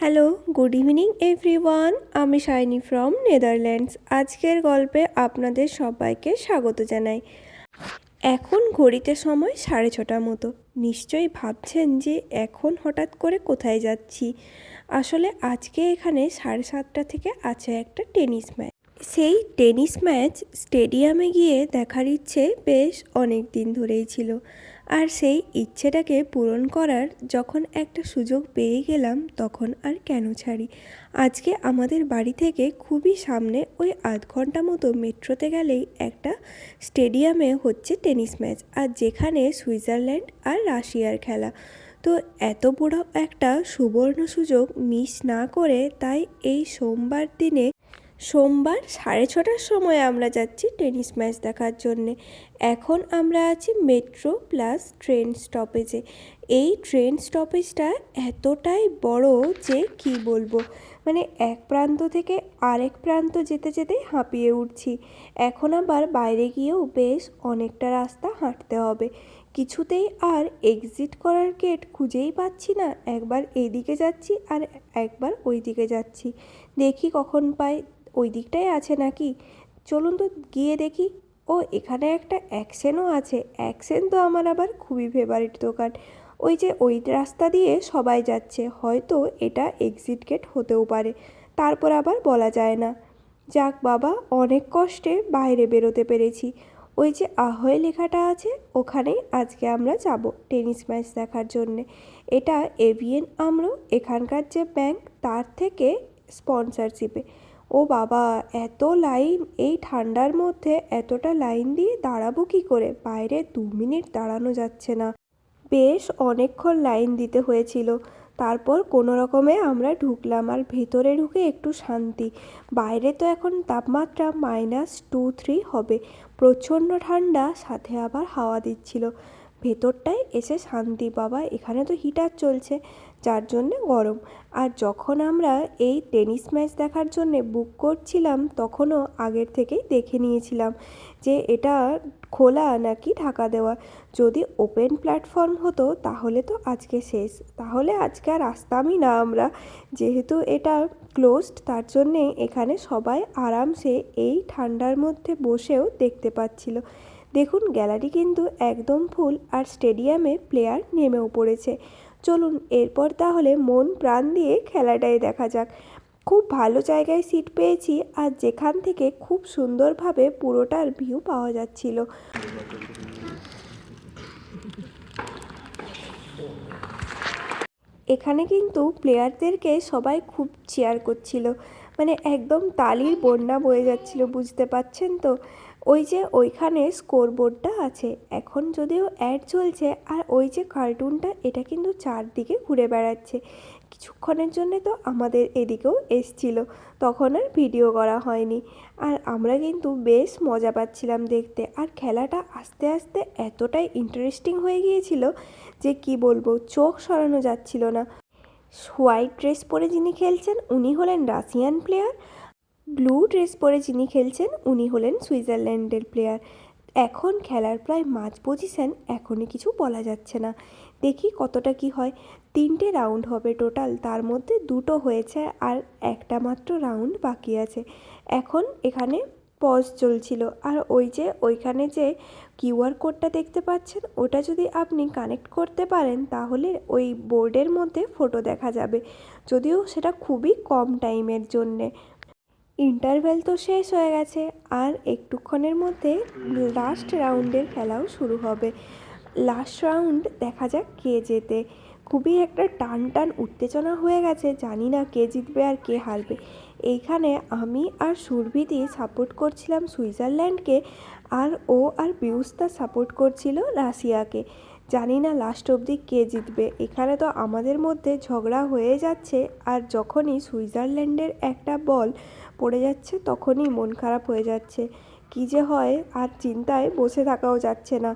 Hello, good evening everyone. আমি shiny from Netherlands. আজকের গল্পে আপনাদের সবাইকে স্বাগত জানাই। এখন ঘড়িতে সময় 6:30 মতো। নিশ্চয়ই ভাবছেন যে এখন হঠাৎ করে কোথায় যাচ্ছি। আসলে আজকে এখানে 7:30 থেকে আছে একটা টেনিস ম্যাচ। সেই টেনিস ম্যাচ স্টেডিয়ামে গিয়ে দেখার ইচ্ছে বেশ অনেক দিন ধরেই ছিল। আর সেই ইচ্ছেটাকে পূরণ করার যখন একটা সুযোগ পেয়ে গেলাম তখন আর কেন ছাড়ি। আজকে আমাদের বাড়ি থেকে খুবই সামনে, ওই আধ ঘন্টা মতো মেট্রোতে গেলেই একটা স্টেডিয়ামে হচ্ছে টেনিস ম্যাচ, আর যেখানে সুইজারল্যান্ড আর রাশিয়ার খেলা। তো এত বড় একটা সুবর্ণ সুযোগ মিস না করে তাই এই সোমবার 6:30টার সময় আমরা যাচ্ছি টেনিস ম্যাচ দেখার জন্যে। এখন আমরা আছি মেট্রো প্লাস ট্রেন স্টপেজে। এই ট্রেন স্টপেজটা এতটাই বড় যে কি বলবো, মানে এক প্রান্ত থেকে আরেক প্রান্ত যেতে যেতেই হাঁপিয়ে উঠছি। এখন আবার বাইরে গিয়েও বেশ অনেকটা রাস্তা হাঁটতে হবে। কিছুতেই আর এক্সিট করার গেট খুঁজেই পাচ্ছি না। একবার এইদিকে যাচ্ছি আর একবার ওই দিকে যাচ্ছি, দেখি কখন পাই ওই দিকটাই আছে নাকি। চলুন তো গিয়ে দেখি। ও, এখানে একটা অ্যাকশনও আছে। অ্যাকশন তো আমার আবার খুবই ফেভারিট দোকান। ওই যে ওই রাস্তা দিয়ে সবাই যাচ্ছে, হয়তো এটা এক্সিট গেট হতেও পারে, তারপর আবার বলা যায় না। যাক বাবা, অনেক কষ্টে বাইরে বেরোতে পেরেছি। ওই যে আহয় লেখাটা আছে, ওখানেই আজকে আমরা যাব টেনিস ম্যাচ দেখার জন্যে। এটা এভিএন আমরো, এখানকার যে ব্যাংক, তার থেকে স্পন্সরশিপে। ও বাবা, এত লাইন! এই ঠান্ডার মধ্যে এতটা লাইন দিয়ে দাঁড়াবো কী করে? বাইরে 2 মিনিট দাঁড়ানো যাচ্ছে না। বেশ অনেকক্ষণ লাইন দিতে হয়েছিল। তারপর কোনো রকমে আমরা ঢুকলাম, আর ভেতরে ঢুকে একটু শান্তি। বাইরে তো এখন তাপমাত্রা -2-3 হবে, প্রচণ্ড ঠান্ডা, সাথে আবার হাওয়া দিচ্ছিল। ভেতরটায় এসে শান্তি বাবা, এখানে তো হিটার চলছে, যার জন্যে গরম। আর যখন আমরা এই টেনিস ম্যাচ দেখার জন্যে বুক করছিলাম তখনও আগের থেকেই দেখে নিয়েছিলাম যে এটা খোলা নাকি ঢাকা দেওয়া। যদি ওপেন প্ল্যাটফর্ম হতো তাহলে তো আজকে শেষ, তাহলে আজকে আর আসতামই না আমরা। যেহেতু এটা ক্লোজড, তার জন্যে এখানে সবাই আরামসে এই ঠান্ডার মধ্যে বসেও দেখতে পাচ্ছিল। দেখুন, গ্যালারি কিন্তু একদম ফুল, আর স্টেডিয়ামে প্লেয়ার নেমেও পড়েছে। চলুন এরপর তাহলে মন প্রাণ দিয়ে খেলাটাই দেখা যাক। খুব ভালো জায়গায় সিট পেয়েছি, আর যেখান থেকে খুব সুন্দরভাবে পুরোটার ভিউ পাওয়া যাচ্ছিল। এখানে কিন্তু প্লেয়ারদেরকে সবাই খুব চিয়ার করছিল, মানে একদম তালির বন্যা বয়ে যাচ্ছিল, বুঝতে পারছেন তো। ওই যে ওইখানে স্কোরবোর্ডটা আছে, এখন যদিও অ্যাড চলছে, আর ওই যে কার্টুনটা, এটা কিন্তু চারদিকে ঘুরে বেড়াচ্ছে। কিছুক্ষণের জন্যে তো আমাদের এদিকেও এসছিল, তখন আর ভিডিও করা হয়নি। আর আমরা কিন্তু বেশ মজা পাচ্ছিলাম দেখতে, আর খেলাটা আস্তে আস্তে এতটাই ইন্টারেস্টিং হয়ে গিয়েছিল যে কি বলবো, চোখ সরানো যাচ্ছিল না। হোয়াইট ড্রেস পরে যিনি খেলছেন উনি হলেন রাশিয়ান প্লেয়ার, ব্লু ড্রেস পরে যিনি খেলছেন উনি হলেন সুইজারল্যান্ডের প্লেয়ার। এখন খেলার প্রায় মাঝ পজিশন, এখনই কিছু বলা যাচ্ছে না। দেখি কতটা কি হয়। 3টে রাউন্ড হবে টোটাল, তার মধ্যে 2টো হয়েছে আর একটা মাত্র রাউন্ড বাকি আছে। এখন এখানে পজ চলছিল, আর ওই যে ওইখানে যে কিউআর কোডটা দেখতে পাচ্ছেন, ওটা যদি আপনি কানেক্ট করতে পারেন তাহলে ওই বোর্ডের মধ্যে ফটো দেখা যাবে, যদিও সেটা খুবই কম টাইমের জন্যে। ইন্টারভেল তো শেষ হয়ে গেছে, আর একটুক্ষণের মধ্যে লাস্ট রাউন্ডের খেলাও শুরু হবে। লাস্ট রাউন্ড দেখা যাক কে জেতে। খুবই একটা টান টান উত্তেজনা হয়ে গেছে, জানি না কে জিতবে আর কে হারবে। এইখানে আমি আর সুরভিতি সাপোর্ট করছিলাম সুইজারল্যান্ডকে, আর ও আর পিয়ুষদা সাপোর্ট করছিল রাশিয়াকে। জানি না লাস্ট অবধি কে জিতবে। এখানে তো আমাদের মধ্যে ঝগড়া হয়ে যাচ্ছে, আর যখনই সুইজারল্যান্ডের একটা বল পড়ে যাচ্ছে তখনই মন খারাপ হয়ে যাচ্ছে। কী যে হয় আর চিন্তায় বসে থাকাও যাচ্ছে না।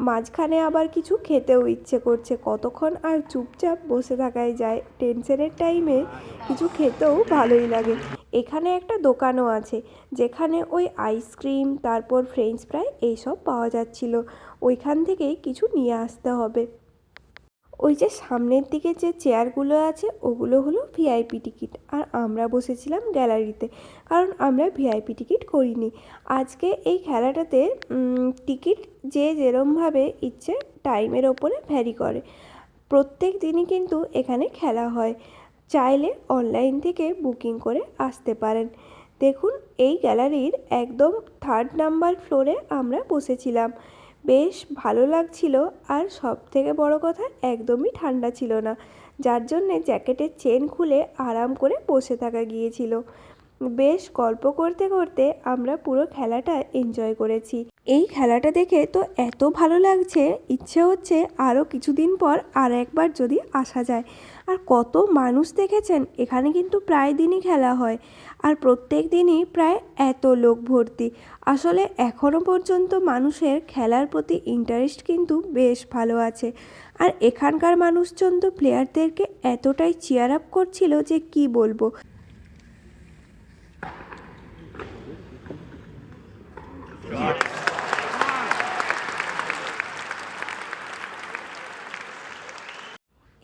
মাঝখানে আবার কিছু খেতেও ইচ্ছে করছে, কতক্ষণ আর চুপচাপ বসে থাকাই যায়। টেনশনের টাইমে কিছু খেতেও ভালোই লাগে। এখানে একটা দোকানও আছে যেখানে ওই আইসক্রিম, তারপর ফ্রেঞ্চ ফ্রাই এইসব পাওয়া যাচ্ছিল। ওইখান থেকেই কিছু নিয়ে আসতে হবে। ওই যে সামনের দিকে যে চেয়ারগুলো আছে ওগুলো হলো ভিআইপি টিকিট, আর আমরা বসেছিলাম গ্যালারিতে, কারণ আমরা ভিআইপি টিকিট করিনি। আজকে এই খেলাটাতে টিকিট যে যেরমভাবে ইচ্ছে টাইমের ওপরে ভ্যারি করে। প্রত্যেক দিনই কিন্তু এখানে খেলা হয়, চাইলে অনলাইন থেকে বুকিং করে আসতে পারেন। দেখুন, এই গ্যালারির একদম 3rd নাম্বার ফ্লোরে আমরা বসেছিলাম। বেশ ভালো লাগছিল, আর সবথেকে বড় কথা একদমই ঠান্ডা ছিল না, যার জন্যে জ্যাকেটের চেন খুলে আরাম করে বসে থাকা গিয়েছিল। বেশ গল্প করতে করতে আমরা পুরো খেলাটা এনজয় করেছি। এই খেলাটা দেখে তো এত ভালো লাগছে, ইচ্ছে হচ্ছে আরও কিছুদিন পর আর একবার যদি আসা যায়। আর কত মানুষ দেখেছেন, এখানে কিন্তু প্রায় দিনই খেলা হয়, আর প্রত্যেক দিনই প্রায় এত লোক ভর্তি। আসলে এখনও পর্যন্ত মানুষের খেলার প্রতি ইন্টারেস্ট কিন্তু বেশ ভালো আছে। আর এখানকার মানুষজন তো প্লেয়ারদেরকে এতটাই চিয়ার আপ করছিল যে কি বলবো।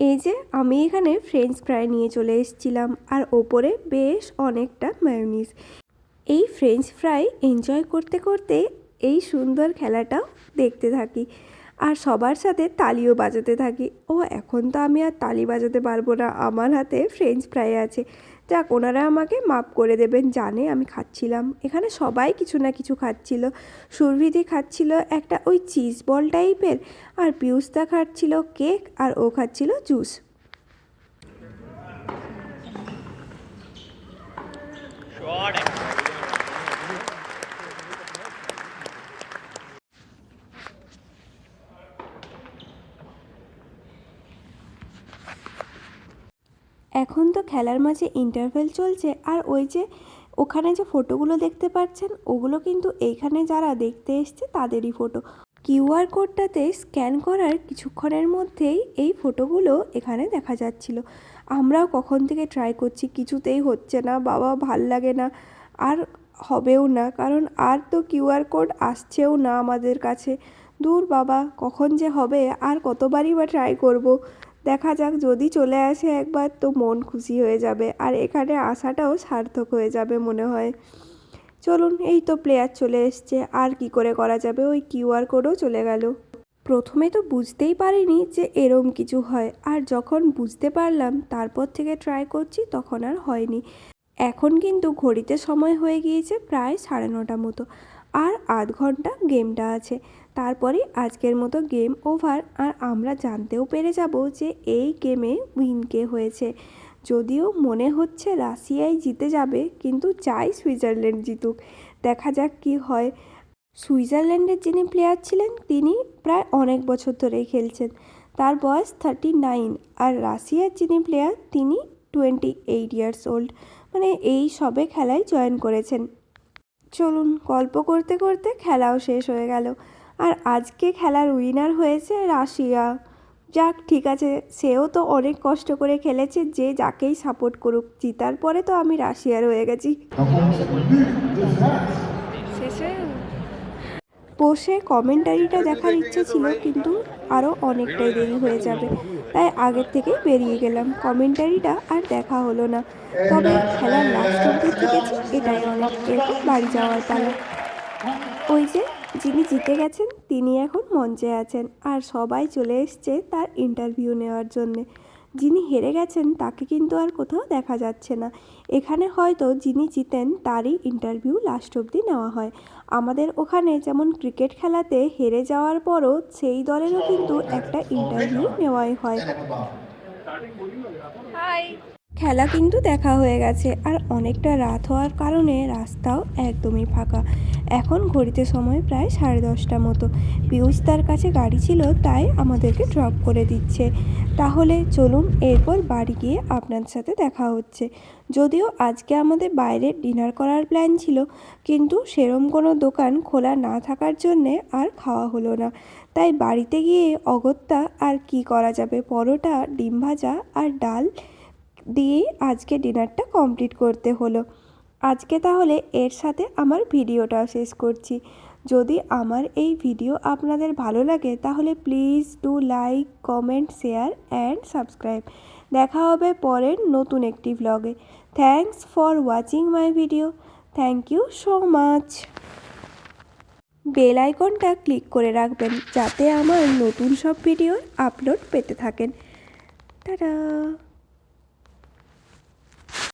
এই যে আমি এখানে ফ্রেঞ্চ ফ্রাই নিয়ে চলে এসেছিলাম, আর ওপরে বেশ অনেকটা মায়োনিজ। এই ফ্রেঞ্চ ফ্রাই এনজয় করতে করতে এই সুন্দর খেলাটাও দেখতে থাকি, আর সবার সাথে তালিও বাজাতে থাকি। ও এখন তো আমি আর তালি বাজাতে পারবো না, আমার হাতে ফ্রেঞ্চ ফ্রাই আছে। যাক, ওনারা আমাকে মাপ করে দেবেন, জানে আমি খাচ্ছিলাম। এখানে সবাই কিছু না কিছু খাচ্ছিল। সুরভিদি খাচ্ছিল একটা ওই চিজ বল টাইপের, আর পিউসদা খাচ্ছিল কেক, আর ও খাচ্ছিল জুস। এখন তো খেলার মাঝে ইন্টারভেল চলছে, আর ওই যে ওখানে যে ফটোগুলো দেখতে পাচ্ছেন ওগুলো কিন্তু এইখানে যারা দেখতে এসছে তাদেরই ফটো। কিউআর কোডটাতে স্ক্যান করার কিছুক্ষণের মধ্যেই এই ফটোগুলো এখানে দেখা যাচ্ছিল। আমরাও কখন থেকে ট্রাই করছি, কিছুতেই হচ্ছে না বাবা, ভাল লাগে না, আর হবেও না, কারণ আর তো কিউআর কোড আসছেও না আমাদের কাছে। দূর বাবা, কখন যে হবে, আর কতবারই বা ট্রাই করব। দেখা যাক, যদি চলে আসে একবার তো মন খুশি হয়ে যাবে, আর এখানে আসাটাও সার্থক হয়ে যাবে মনে হয়। চলুন, এই তো প্লেয়ার চলে এসছে, আর কি করে করা যাবে, ওই কিউআর কোডও চলে গেল। প্রথমে তো বুঝতেই পারিনি যে এরম কিছু হয়, আর যখন বুঝতে পারলাম তারপর থেকে ট্রাই করছি, তখন আর হয়নি। এখন কিন্তু ঘড়িতে সময় হয়ে গিয়েছে প্রায় 9:30 মতো, আর আধ ঘন্টা গেমটা আছে, তারপরে আজকের মতো গেম ওভার। আর আমরা জানতেও পেরে যাব যে এই গেমে উইন কে হয়েছে। যদিও মনে হচ্ছে রাশিয়াই জিতে যাবে, কিন্তু চাই সুইজারল্যান্ড জিতুক, দেখা যাক কি হয়। সুইজারল্যান্ডের যিনি প্লেয়ার ছিলেন তিনি প্রায় অনেক বছর ধরেই খেলছেন, তার বয়স 39, আর রাশিয়ার যিনি প্লেয়ার তিনি 28 ইয়ার্স ওল্ড, মানে এই সবে খেলায় জয়েন করেছেন। চলুন, গল্প করতে করতে খেলাও শেষ হয়ে গেল, আর আজকে খেলার উইনার হয়েছে রাশিয়া। যাক, ঠিক আছে, সেও তো অনেক কষ্ট করে খেলেছে, যে যাকেই সাপোর্ট করুক, জিতার পরে তো আমি রাশিয়ার হয়ে গেছি। শেষে বসে কমেন্টারিটা দেখার ইচ্ছে ছিল, কিন্তু আরও অনেকটাই দেরি হয়ে যাবে, তাই আগের থেকেই বেরিয়ে গেলাম। কমেন্টারিটা আর দেখা হলো না, তবে খেলার লাস্ট অবধি থেকেছি, এটাই অনেক। এরপর বাড়ি যাওয়ার পালা। ওই যে যিনি জিতে গেছেন তিনি এখন মঞ্চে আছেন, আর সবাই চলে এসছে তার ইন্টারভিউ নেওয়ার জন্যে। যিনি হেরে গেছেন তাকে কিন্তু আর কোথাও দেখা যাচ্ছে না। এখানে হয়তো যিনি জিতেন তারই ইন্টারভিউ লাস্ট অবধি নেওয়া হয়। আমাদের ওখানে যেমন ক্রিকেট খেলাতে হেরে যাওয়ার পরও সেই দলেরও কিন্তু একটা ইন্টারভিউ নেওয়াই হয়। খেলা কিন্তু দেখা হয়ে গেছে, আর অনেকটা রাত হওয়ার কারণে রাস্তাও একদমই ফাঁকা। এখন ঘড়িতে সময় প্রায় 10:30 মতো। পিয়ুষ তার কাছে গাড়ি ছিল, তাই আমাদেরকে ড্রপ করে দিচ্ছে। তাহলে চলুন, এরপর বাড়ি গিয়ে আপনাদের সাথে দেখা হচ্ছে। যদিও আজকে আমাদের বাইরে ডিনার করার প্ল্যান ছিল, কিন্তু সেরম কোনো দোকান খোলা না থাকার জন্যে আর খাওয়া হলো না। তাই বাড়িতে গিয়ে অগত্যা আর কি করা যাবে, পরোটা, ডিম ভাজা আর ডাল দিয়ে আজকে ডিনারটা কমপ্লিট করতে হলো। আজকে তাহলে এর সাথে আমার ভিডিওটাও শেষ করছি। যদি আমার এই ভিডিও আপনাদের ভালো লাগে তাহলে please do like, comment, share and subscribe. দেখা হবে পরের নতুন একটি ব্লগে। Thanks for watching my video. Thank you so much. Bell আইকনটা ক্লিক করে রাখবেন যাতে আমার নতুন সব ভিডিওর আপলোড পেতে থাকেন। টাটা।